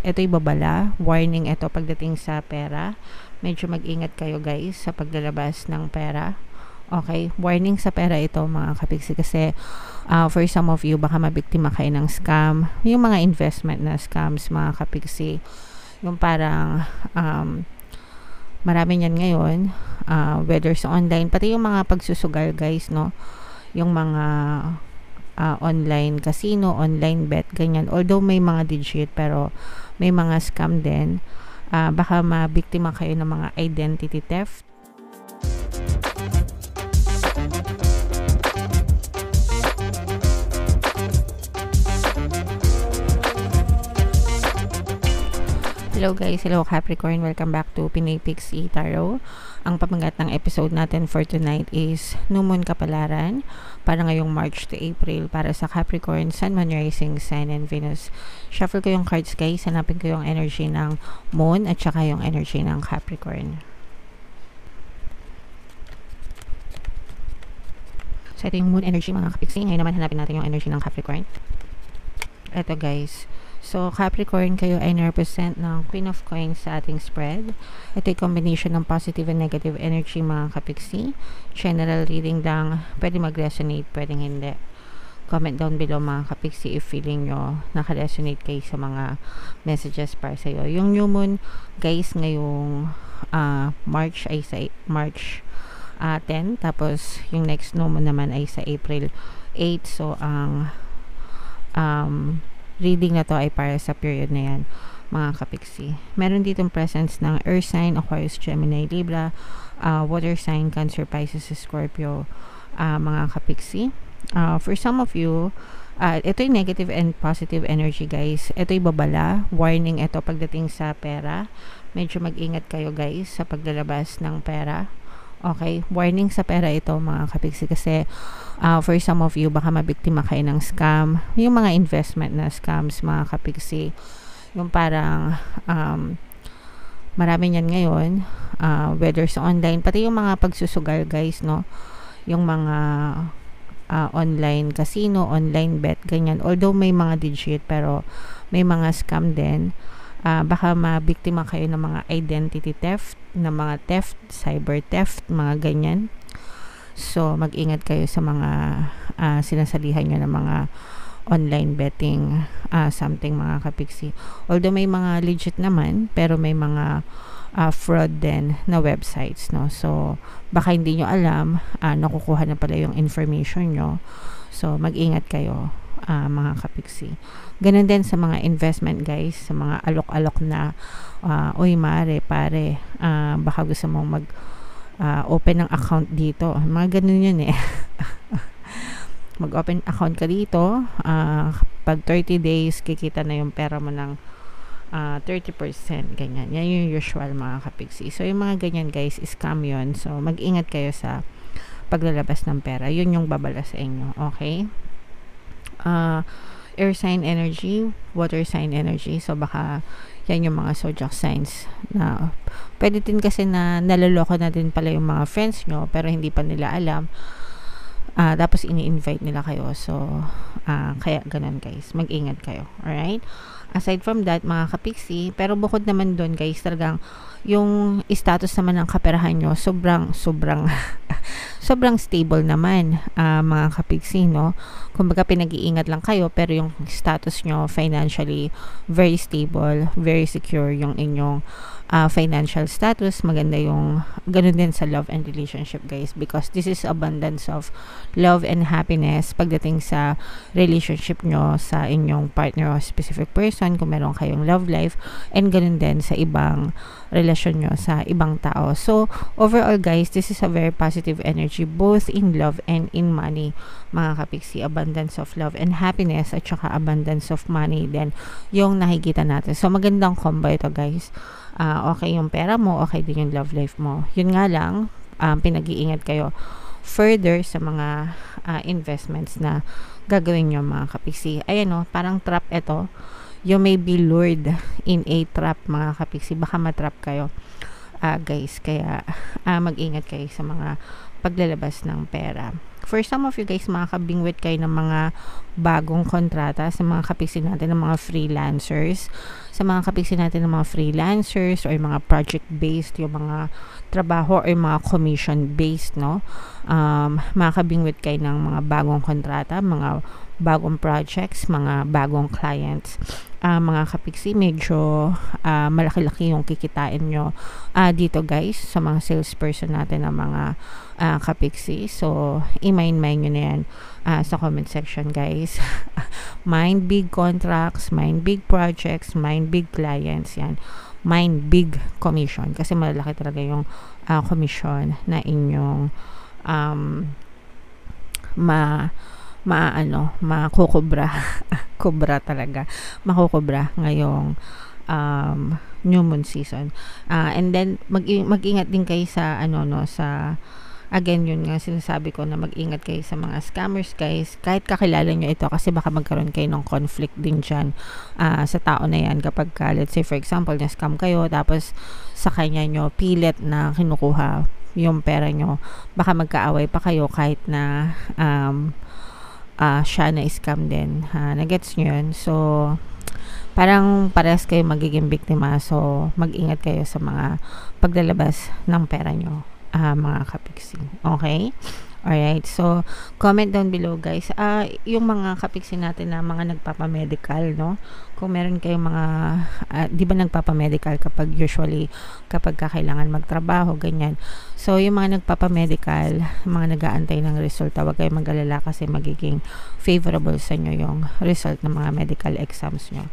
ito'y babala. Warning ito pagdating sa pera. Medyo mag-ingat kayo guys sa paglalabas ng pera. Okay, warning sa pera ito mga kapiksi kasi for some of you baka mabiktima kayo ng scam. Yung mga investment na scams mga kapiksi, yung parang marami niyan ngayon, whether sa online, pati yung mga pagsusugal guys, no? Yung mga online casino, online bet, ganyan. Although may mga digit, pero may mga scam din. Baka mabiktima kayo ng mga identity theft. Hello guys, hello Capricorn, welcome back to Pinoy Pixie Tarot. Ang pamagat ng episode natin for tonight is New Moon Kapalaran para ngayong March to April para sa Capricorn, Sun, Moon, Rising, Sun, and Venus. Shuffle ko yung cards guys, hanapin ko yung energy ng Moon at saka yung energy ng Capricorn. So ito yung Moon energy mga kapiksi. Ngayon naman hanapin natin yung energy ng Capricorn. Ito guys. So, Capricorn, kayo ay represent ng Queen of Coins sa ating spread. Ito ay combination ng positive and negative energy mga kapiksi. General reading lang. Pwede mag-resonate, pwedeng hindi. Comment down below mga kapiksi if feeling nyo naka-resonate kayo sa mga messages para sa'yo. Yung New Moon, guys, ngayong March ay sa March 10. Tapos, yung next New Moon naman ay sa April 8. So, ang reading na to ay para sa period na yan mga kapiksi. Meron ditong presence ng Earth sign, Aquarius, Gemini, Libra, Water sign, Cancer, Pisces, Scorpio, mga kapiksi. For some of you, ito yung negative and positive energy guys. Ito yung babala. Warning ito pagdating sa pera. Medyo mag-ingat kayo guys sa paglalabas ng pera. Okay, warning sa pera ito mga kapiksi kasi for some of you baka mabiktima kayo ng scam. Yung mga investment na scams mga kapiksi, yung parang marami niyan ngayon, whether sa online, pati yung mga pagsusugal guys, no? Yung mga online casino, online bet, ganyan. Although may mga digit, pero may mga scam din. Baka mabiktima kayo ng mga identity theft, ng mga theft, cyber theft, mga ganyan. So, mag-ingat kayo sa mga sinasalihan nyo ng mga online betting, something mga kapiksi. Although may mga legit naman, pero may mga fraud din na websites, no? So, baka hindi nyo alam, nakukuha na pala yung information nyo. So, mag-ingat kayo mga kapiksi. Ganun din sa mga investment guys, sa mga alok-alok na uy mare, pare, baka gusto mong mag open ng account dito. Mga ganun yun eh. Mag-open account ka dito, pag 30 days kikita na yung pera mo ng 30%, ganyan. Yan yung usual mga kapiksi. So yung mga ganyan guys, scam yun. So mag-ingat kayo sa paglalabas ng pera. Yun yung babala sa inyo. Okay? Air sign energy, water sign energy. So baka yan yung mga zodiac signs na pwede din kasi na naloloko na din pala yung mga friends nyo pero hindi pa nila alam. Tapos ini-invite nila kayo. So kaya ganun guys, mag-ingat kayo. Alright? Aside from that mga kapiksi, pero bukod naman doon guys, talagang yung status naman ng kaperahan nyo sobrang sobrang stable naman mga kapiksi, no? Kumbaga pinag-iingat lang kayo pero yung status nyo financially very stable, very secure yung inyong financial status. Maganda yung ganun din sa love and relationship guys, because this is abundance of love and happiness pagdating sa relationship nyo sa inyong partner o specific person kung meron kayong love life, and ganun din sa ibang relasyon nyo sa ibang tao. So overall guys, this is a very positive energy both in love and in money mga kapiksi. Abundance of love and happiness at saka abundance of money din yung nakikita natin. So magandang combo ito guys. Okay yung pera mo, okay din yung love life mo. Yun nga lang, pinag-iingat kayo further sa mga investments na gagawin nyo mga kapiksi. Ayan o, parang trap ito. You may be lured in a trap mga kapiksi. Baka matrap kayo guys. Kaya mag-ingat kayo sa mga paglalabas ng pera. for some of you guys, makakabingwit kayo ng mga bagong kontrata sa mga kapiksi natin ng mga freelancers. Sa mga kapiksi natin ng mga freelancers or mga project-based, yung mga trabaho or mga commission-based, no? Makakabingwit kayo ng mga bagong kontrata, mga bagong projects, mga bagong clients. Mga kapiksi, medyo malaki-laki yung kikitain nyo dito guys sa mga salesperson natin ng mga kapiksi. So, i-mind nyo na yan sa comment section guys. Mind big contracts, mind big projects, mind big clients, yan. Mind big commission kasi malaki talaga yung commission na inyong makukubra kubra talaga, makukubra ngayong new moon season. And then mag-ingat din kayo sa sa again, yun nga sinasabi ko na mag-ingat kayo sa mga scammers guys, kahit kakilala nyo ito, kasi baka magkaroon kayo ng conflict din dyan sa tao na yan kapag let's say for example na scam kayo tapos sa kanya nyo pilit na kinukuha yung pera nyo, baka magkaaway pa kayo kahit na siya na scam din. Nagets nyo yun? So, parang parehas kayo magiging biktima. So, mag-ingat kayo sa mga paglalabas ng pera nyo, mga kapiksi. Okay? Alright. So, comment down below guys. Yung mga kapiksi natin na mga nagpapamedical, no? Kung meron kayong mga, di ba nagpapamedical kapag usually, kapag kailangan magtrabaho, ganyan. So, yung mga nagpapamedical, mga nag-aantay ng resulta, huwag kayong mag-alala kasi magiging favorable sa inyo yung result ng mga medical exams nyo.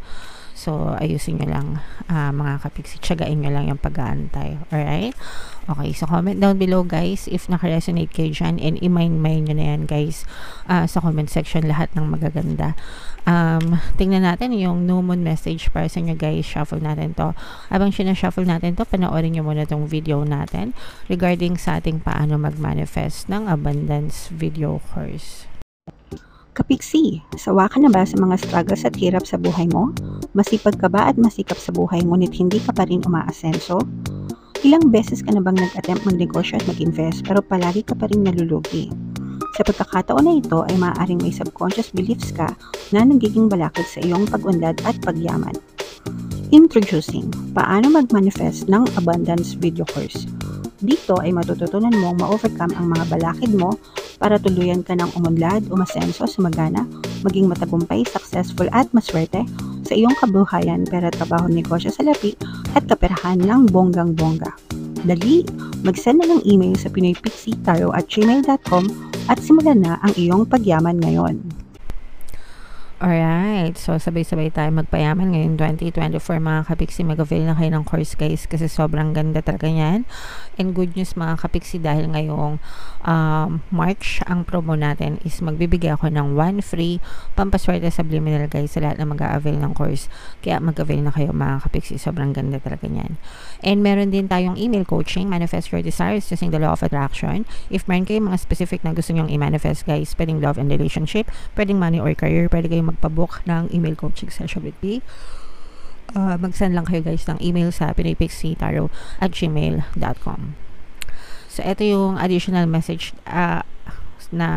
So, ayusin nyo lang, mga kapiksi. Tiyagain nyo lang yung pag-aantay. Alright? Okay, so comment down below guys if naka-resonate kayo dyan, and i-mind nyo na yan guys sa comment section lahat ng magaganda. Tingnan natin yung new moon message para sa inyo guys. Shuffle natin to. Habang sinashuffle natin to, panoorin nyo muna tong video natin regarding sa ating paano mag-manifest ng abundance video course. Kapiksi, sawa ka na ba sa mga struggles at hirap sa buhay mo? Masipag ka ba at masikap sa buhay ngunit hindi ka pa rin umaasenso? Ilang beses ka na bang nag-attempt magnegosyo at mag-invest pero palagi ka pa rin nalulugi? Sa pagkakataon na ito ay maaaring may subconscious beliefs ka na nagiging balakid sa iyong pag-unlad at pagyaman. Introducing, paano mag-manifest ng abundance video course. Dito ay matututunan mong ma-overcome ang mga balakid mo para tuluyan ka ng umunlad, umasenso, sumagana, maging matagumpay, successful at maswerte sa iyong kabuhayan, pera, trabaho, negosyo, salapi at kaperahan ng bonggang-bongga. Dali, mag-send na ng email sa pinoypixitaro@gmail.com at simulan na ang iyong pagyaman ngayon. Alright, so sabay-sabay tayo magpayaman ngayon 2024 mga kapiksi. Mag-avail na kayo ng course guys kasi sobrang ganda talaga yan. And good news mga kapiksi, dahil ngayong March, ang promo natin is magbibigay ako ng 1 free pampaswerte subliminal guys sa lahat na mag-avail ng course. Kaya mag-avail na kayo mga kapiksi, sobrang ganda talaga yan. And meron din tayong email coaching, Manifest Your Desires Using the Law of Attraction. If meron kayong mga specific na gusto nyong i-manifest guys, pwedeng love and relationship, pwedeng money or career, pwede kayong magpabook ng email coaching session with me. Mag-send lang kayo guys ng email sa pinoypixitaro@gmail.com. So, ito yung additional message na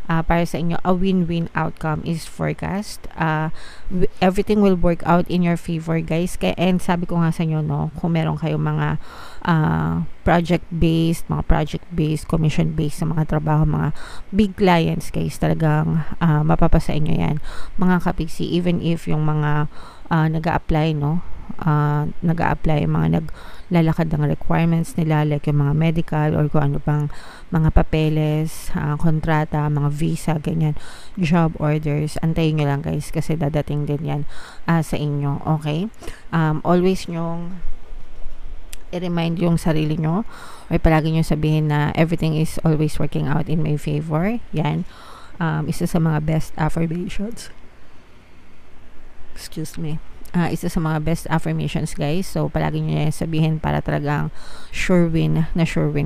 para sa inyo. A win-win outcome is forecast. Everything will work out in your favor guys. And sabi ko nga sa inyo, no, kung meron kayong mga project-based, commission-based sa mga trabaho, mga big clients guys, talagang mapapasa inyo yan mga kapiksi. Even if yung mga nag-a-apply, no, nag-a-apply, mga naglalakad ng requirements nila like yung mga medical or kung ano pang mga papeles, kontrata, mga visa, ganyan, job orders, antayin nyo lang guys kasi dadating din yan sa inyo. Okay? Always nyong i-remind yung sarili nyo or palagi nyo sabihin na everything is always working out in my favor. Yan, isa sa mga best affirmations. Excuse me. Isa sa mga best affirmations guys. So palagi nyo sabihin para talagang sure win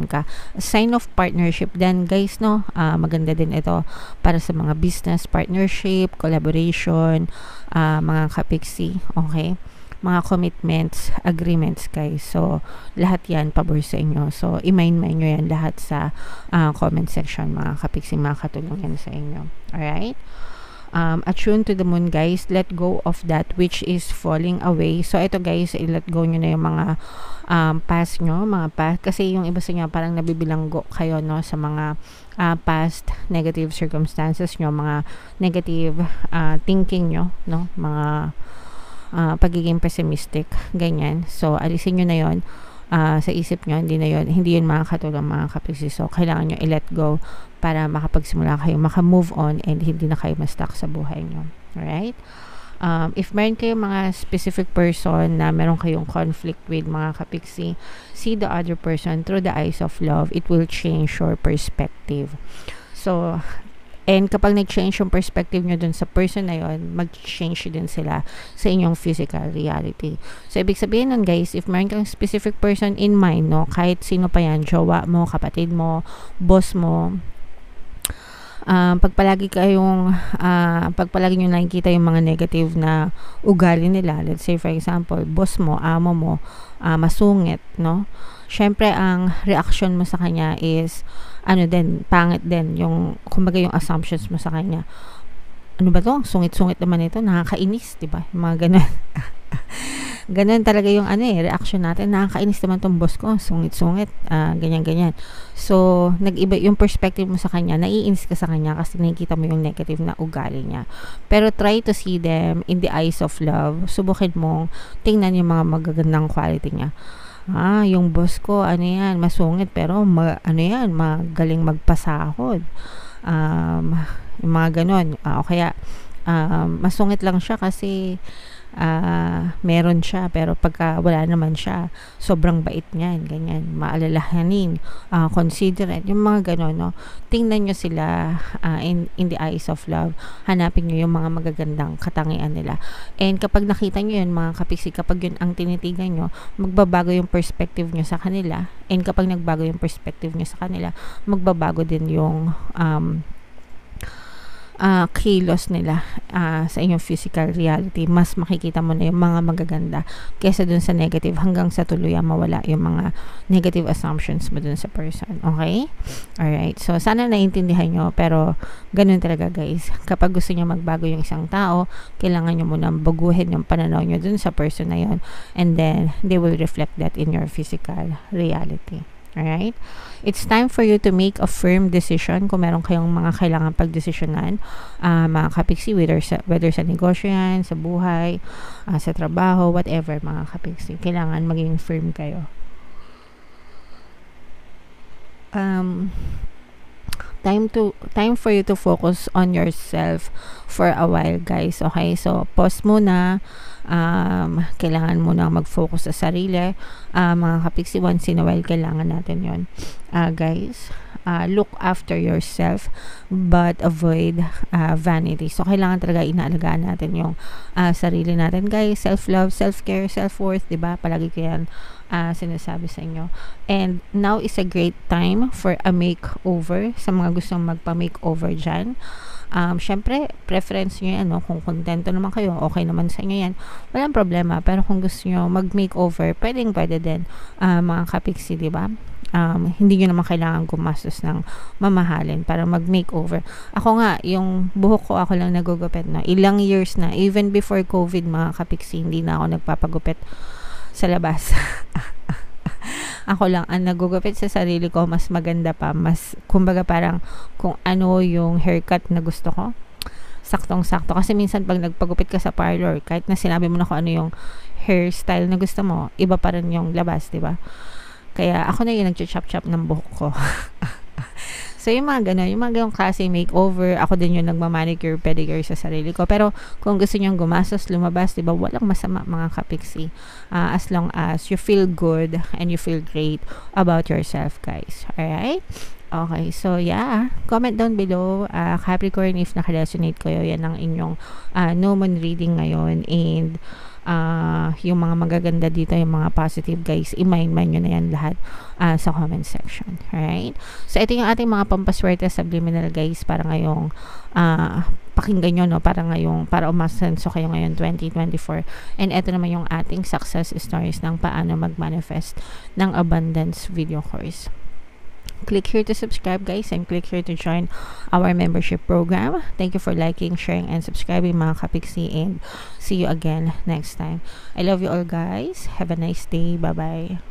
ka. A sign of partnership then guys, no, maganda din ito para sa mga business partnership, collaboration, mga kapiksi. Okay, mga commitments, agreements guys. So, lahat yan pabor sa inyo. So, i-mind nyo yan lahat sa comment section mga kapiksi, makakatulong yan sa inyo. Alright? Attune to the moon guys, let go of that which is falling away. So ito guys, let go nyo na yung mga past nyo, kasi yung iba sa inyo parang nabibilanggo kayo no sa mga past negative circumstances nyo, mga negative thinking nyo, no, mga pagiging pessimistic, ganyan. So alisin nyo na yon sa isip nyo, hindi yun makakatulong mga kapiksi. So kailangan nyo i-let go para makapagsimula kayo, maka-move on, and hindi na kayo ma-stuck sa buhay nyo. Alright? If meron kayong mga specific person na meron kayong conflict with mga kapiksi, see the other person through the eyes of love. It will change your perspective. So, and kapag nag-change yung perspective nyo dun sa person na yon, mag-change din sila sa inyong physical reality. So, ibig sabihin nun guys, if meron kang specific person in mind, no, kahit sino pa yan, jowa mo, kapatid mo, boss mo, pag palagi nyo nakikita yung mga negative na ugali nila, let's say for example, boss mo, amo mo, masungit, no? Syempre, ang reaction mo sa kanya is, pangit din, yung, kumbaga yung assumptions mo sa kanya. Ano ba to? Sungit-sungit naman ito, nakakainis, diba? Mga ganun. Ganun talaga yung reaction natin. Nakakainis naman tong boss ko, sungit-sungit, ganyan-ganyan. So, nag-iba yung perspective mo sa kanya, naiinis ka sa kanya kasi nakikita mo yung negative na ugali niya. Pero try to see them in the eyes of love. Subukin mong tingnan yung mga magagandang quality niya. Yung boss ko, masungit, pero magaling magpasahod. Yung mga ganon. O kaya, masungit lang siya kasi meron siya, pero pagka wala naman siya, sobrang bait niyan, ganyan, maalalahanin, considerate, yung mga ganon, no? Tingnan nyo sila in the eyes of love. Hanapin nyo yung mga magagandang katangian nila, and kapag nakita nyo yun mga kapiksi, kapag yun ang tinitigan nyo, magbabago yung perspective nyo sa kanila, and kapag nagbago yung perspective nyo sa kanila, magbabago din yung kilos nila sa inyong physical reality. Mas makikita mo na yung mga magaganda kesa dun sa negative, hanggang sa tuluyan mawala yung mga negative assumptions mo dun sa person. Okay? Alright. So, sana naintindihan nyo, pero ganun talaga guys. Kapag gusto nyo magbago yung isang tao, kailangan nyo munang baguhin yung pananaw nyo dun sa person na yon, and then they will reflect that in your physical reality. Alright? It's time for you to make a firm decision kung meron kayong mga kailangan pagdesisyonan, mga kapiksi, whether sa negosyo yan, sa buhay, sa trabaho, whatever mga kapiksi. Kailangan maging firm kayo. Time for you to focus on yourself for a while guys. Okay? So, pause muna. Kailangan muna mag-focus sa sarili, mga kapiksi. Once in a while kailangan natin yon, guys. Look after yourself but avoid vanity. So kailangan talaga inaalagaan natin yung sarili natin guys. Self-love, self-care, self-worth, diba? Palagi ko yan sinasabi sa inyo. And now is a great time for a makeover. Sa mga gustong magpa-makeover dyan, syempre, preference nyo yan, no? Kung kontento naman kayo, okay naman sa inyo yan, walang problema. Pero kung gusto nyo mag-makeover, pwede din, mga kapiksi, diba? Hindi nyo naman kailangan gumastos ng mamahalin para mag-makeover. Ako nga, yung buhok ko, ako lang nagugupit, no? Ilang years na, even before COVID, mga kapiksi, hindi na ako nagpapagupit sa labas. Ako lang ang nagugupit sa sarili ko, mas maganda pa, mas, kumbaga parang kung ano yung haircut na gusto ko, saktong-sakto. Kasi minsan pag nagpagupit ka sa parlor, kahit na sinabi mo na kung ano yung hairstyle na gusto mo, iba pa rin yung labas, diba? Kaya ako na yung nag-chop-chop ng buhok ko. So, yung mga gano'n, yung mga gano'ng klase makeover, ako din yung nagmamanicure, pedicure sa sarili ko. Pero, kung gusto nyong gumastos, lumabas, diba, walang masama mga kapiksi. As long as you feel good and you feel great about yourself, guys. Alright? Okay, so yeah, comment down below, Capricorn, if naka-resonate kayo, yan ang inyong no moon reading ngayon. And yung mga magaganda dito, yung mga positive guys, i-mind nyo na yan lahat sa comment section. Alright? So, ito yung ating mga pampaswerte subliminal guys para ngayong pakinggan nyo, no? Para umasenso kayo ngayon 2024. And ito naman yung ating success stories ng paano mag-manifest ng abundance video course. Click here to subscribe guys, and click here to join our membership program. Thank you for liking, sharing, and subscribing mga kapiksi, and see you again next time. I love you all guys. Have a nice day. Bye bye.